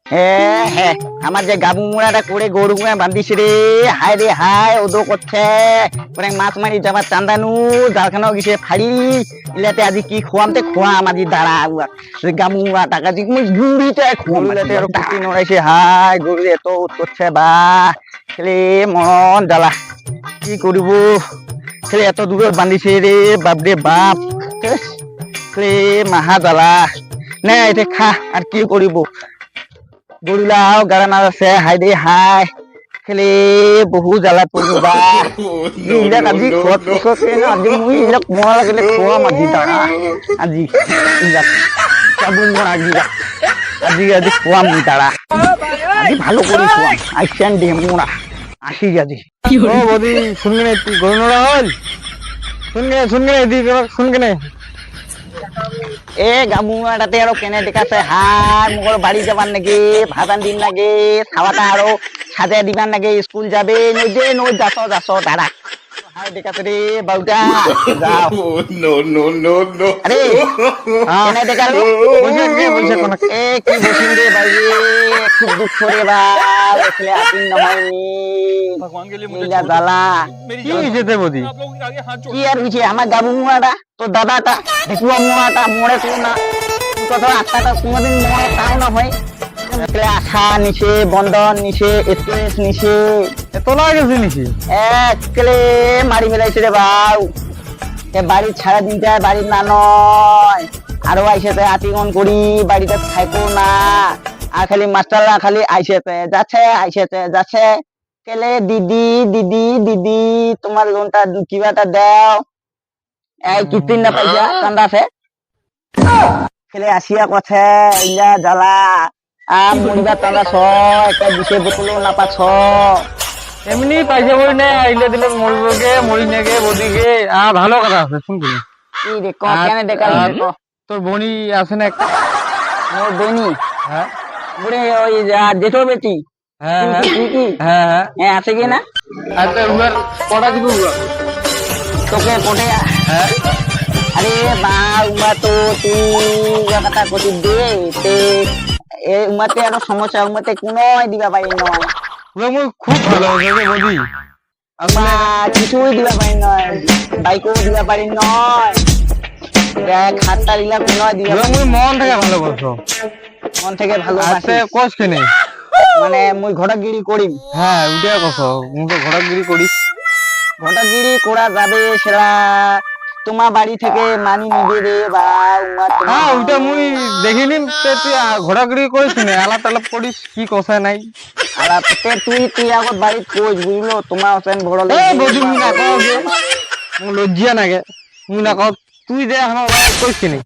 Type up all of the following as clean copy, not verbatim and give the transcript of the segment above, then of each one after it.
হ্যাঁ, আমার যে গাবু মুড়াটা করে গরু গুঁড়া বান্ধিছে রে, হায় রে হায় ওদো করছে মানে মাছ মারি যাবার চান্দানু জালখানাও গেছে ফাড়ি ইলাতে আজি কি খোয়ামতে খোয়াম আজি দাঁড়া গামু মুড়া টাকা দি মুই গুড়িতে খোয়াম ইলাতে আর কুটি নড়াইছে হায় গরু এত উৎ করছে বা খেলে মন জ্বালা কি করিব খেলে এত দূরে বান্ধিছে রে বাপ রে বাপ খেলে মাহা জ্বালা না এটা খা আর কি করিব গরুলাও গাড়া না আছে হাই দে হাই খেলে বহু জ্বালা পড়বো বা ইলাক আজি খোৱা আজি মুই ইলাক মৰা লাগিলে খোৱা মাজি দাঁড়া আজি ইলাক চাবুন মৰা আজি আজি খোৱা মুই দাঁড়া আজি ভালো করে খোয়াম আইসান দে মোরা আসি আজি ও বদি শুনগে তুই গরু নোড়া হল শুনগে দি শুনগে এ গামুড়াতে আরো কেনে দেখাছে হার মোর বাড়ি যাবার নাকি ভাতান দিন লাগে খাওয়াটা আরো সাজা দিবার নাকি স্কুল যাবে নই যাস দাঁড়া হাই দেখাছে রে বাউটা যাও আরে কেনে দেখালো বলছে কোন এ কি বসিন রে ভাই খুব দুঃখ রে ভাই এখানে আপিন নমাইনি भगवान के लिए मुझे ইলা জ্বালা কি হইছে বদি आप लोगों के आगे हाथ जोड़ কি আর হইছে আমার গাবু মুড়াটা তো দাদাটা ঢেকুয়া মুড়াটা মরে তো না কথা আত্মাটা কোনোদিন মরে তাও না হয় আশা নিছে বন্ধন নিছে এক্সপ্রেস নিছে এত লাগে জিনিস একলে মারি ফেলাইছে রে বাউ এ বাড়ি ছাড়া দিন যায় বাড়ি না নয় আরো আইসেতে আতিগন করি বাড়িতে থাকো না আর খালি মাস্টাররা খালি আইসেতে যাচ্ছে কেলে দিদি তোমার লোনটা কিবাটা দাও এই কিস্তি না পাইছা কান্দাছে খেলে আসিয়া কথা ইলা জ্বালা মরিবা টানা একটা দিছে বোতলও না পাছ এমনি পাইছে বই না আইলে দিলে মরিবগে মরি নেগে বদিগে ভালো কথা আছে শুনবি কি রে কেন দেখাল তোর বনি আছে না একটা মোর বনি হ্যাঁ বুড়ে ওই জেঠো বেটি হ্যাঁ তুই কি হ্যাঁ হ্যাঁ হ্যাঁ আছে কি না আচ্ছা উনার কটা দিব তোকে কোটে হ্যাঁ আরে বা উমা তো তুই কথা কতি দে তে এ উমাতে আরো সমস্যা উমাতে কোনোই দিবা পারি নয় ওরা মই খুব ভালো হয়েছে বদি উমা কিছুই দিবা পারি নয় বাইকও দিবা পারি নয় দেখ হাতটা দিলা কোনোই দিবা ওরা মই মন থেকে ভালোবাসো মন থেকে আচ্ছা ভালোবাসি কষ কেনে মানে মুই ঘটাগিরি করিম হ্যাঁ উঠিয়া কষ মুই তো ঘোরাঘুরি করি ঘটাগিরি করা যাবে সেটা তোমার বাড়ি থেকে মানি নিবে রে বা উমা হ্যাঁ ওইটা মুই দেখিনি তুই ঘোরাঘুরি করিস না আলাপ টালাপ করিস কি কথা নাই আলাপতে তুই আগত বাড়িত কইস বুঝলো তোমার ওসেন বড় এ বদি মুই না কও যে মুই লজ্জা নাগে মুই না কও তুই যে আমার কইস কিনি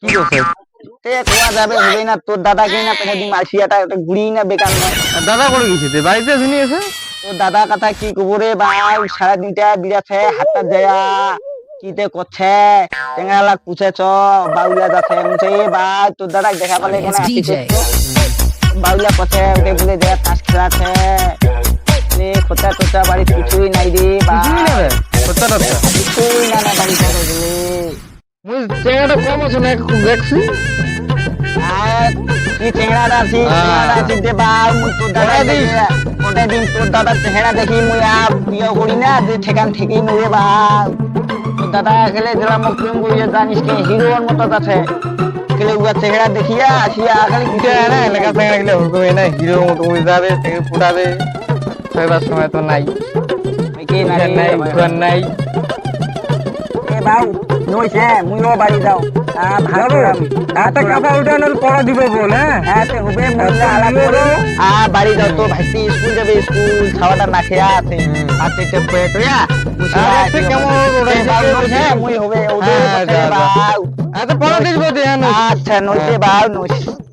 কি কথা তে কোয়া যাবে হবে না তোর দাদাকে না পেছে দিম আসিয়াটা একটা ঘুরি না বেকার নয় দাদা করে গেছে তে বাড়িতে শুনি আছে তোর দাদা কথা কি কব রে ভাই সারা দিনটা বিরাছে হাতটা দেয়া কিতে করছে টেঙ্গালা পুছেছ বাউলা যাচ্ছে মুছে ভাই তোর দাদা দেখা পালে কেন বাউলা পছে ওটা বলে দেয়া তাস খেলাছে রে খোঁচা টোচা বাড়ি কিছুই নাই রে কিছুই না রে সত্য কথা কিছুই না না বাড়ি থেকে গেলে মুই চেঙ্গাটা কম আছে না একটু দেখছি আর কি চেহারা আছে দে বা মুই তোর দাদা দেখি ওটা দিন তোর দাদার চেহারা দেখি মুই আর বিয়ে করি না যে ঠেকান ঠেকেই নরে বা তোর দাদা খেলে দিলাম মুখ প্রেম করিয়া জানিস কি হিরোর মতো আছে খেলে উয়া চেহারা দেখিয়া আসিয়া খালি এটা না এলাকা চেঙ্গা গেলে হবে না হিরো মতো হয়ে যাবে থেকে ফুটাবে সেবার সময় তো নাই কে না নাই ঘর নাই এ বাউ নইছে মুইও বাড়ি যাও ভালো একটা কথা উঠানোর পড়া দিব বল হ্যাঁ হ্যাঁ তে হবে মুইলা আলাপ করো বাড়ি যাও তো ভাইটি স্কুল যাবে স্কুল খাওয়াটা না খেয়া আছে হাতে তে পেট হইয়া আচ্ছা, কেমন উড়াইছে? মুই হবে ওদের হ্যাঁ, যা, যা। বাউ আচ্ছা পড়া দিস বদি হ্যাঁ আচ্ছা নইছে বাউ নইছে